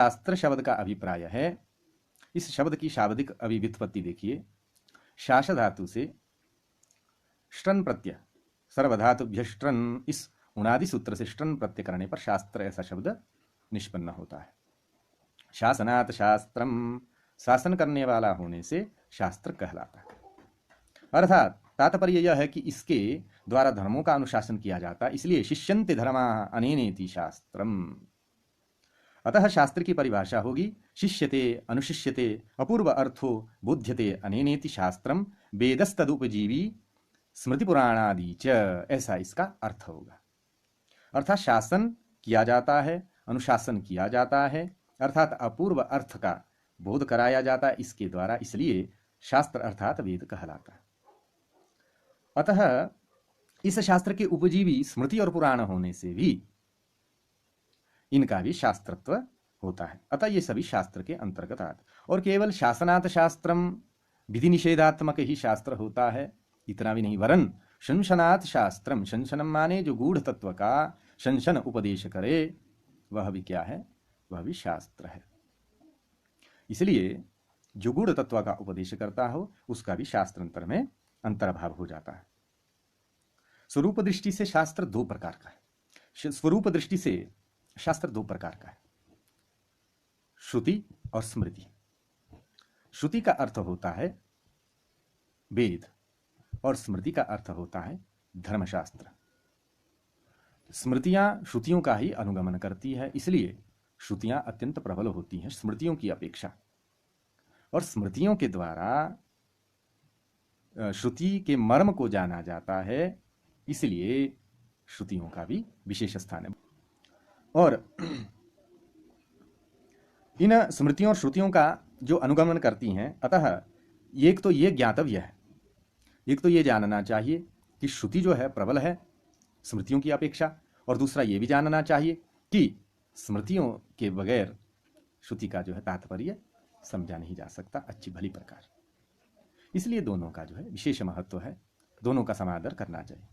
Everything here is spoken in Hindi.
शास्त्र शब्द का अभिप्राय है, इस शब्द की शाब्दिक अभिव्युत्पत्ति देखिए, शास धातु से ष्टन प्रत्यय, सर्वधातुभ्य ष्टन, इस उणादि सूत्र से ष्टन प्रत्यय करने पर शास्त्र ऐसा शब्द निष्पन्न होता है। शासनात् शास्त्रम, शासन करने वाला होने से शास्त्र कहलाता है। अर्थात तात्पर्य यह है कि इसके द्वारा धर्मों का अनुशासन किया जाता है, इसलिए शिष्यन्ते धर्मा अनेनेति शास्त्रम। अतः शास्त्र की परिभाषा होगी शिष्यते, अनुशिष्यते, अपूर्व अर्थो बोध्यते अनेनेति शास्त्रम वेदस्तदुपजीवी स्मृति पुराणादि च, ऐसा इसका अर्थ होगा। अर्थात शासन किया जाता है, अनुशासन किया जाता है, अर्थात अपूर्व अर्थ का बोध कराया जाता है इसके द्वारा, इसलिए शास्त्र अर्थात वेद कहलाता है। अतः इस शास्त्र के उपजीवी स्मृति और पुराण होने से भी इनका भी शास्त्रत्व होता है। अतः ये सभी शास्त्र के अंतर्गत आते, और केवल शासनात् शास्त्रम विधि निषेधात्मक ही शास्त्र होता है इतना भी नहीं, वरन शंशनात् शास्त्रम, शंशनम माने जो गूढ़ तत्व का शंशन उपदेश करे, वह भी क्या है, वह भी शास्त्र है। इसलिए जो गूढ़ तत्व का उपदेश करता हो उसका भी शास्त्रांतर में अंतर्भाव हो जाता है। स्वरूप दृष्टि से शास्त्र दो प्रकार का है। स्वरूप दृष्टि से शास्त्र दो प्रकार का है, श्रुति और स्मृति। श्रुति का अर्थ होता है वेद और स्मृति का अर्थ होता है धर्मशास्त्र। स्मृतियां श्रुतियों का ही अनुगमन करती है, इसलिए श्रुतियां अत्यंत प्रबल होती हैं स्मृतियों की अपेक्षा, और स्मृतियों के द्वारा श्रुति के मर्म को जाना जाता है, इसलिए श्रुतियों का भी विशेष स्थान है। और इन स्मृतियों और श्रुतियों का जो अनुगमन करती हैं, अतः एक तो ये ज्ञातव्य है, एक तो ये जानना चाहिए कि श्रुति जो है प्रबल है स्मृतियों की अपेक्षा, और दूसरा ये भी जानना चाहिए कि स्मृतियों के बगैर श्रुति का जो है तात्पर्य समझा नहीं जा सकता अच्छी भली प्रकार। इसलिए दोनों का जो है विशेष महत्व है, दोनों का समादर करना चाहिए।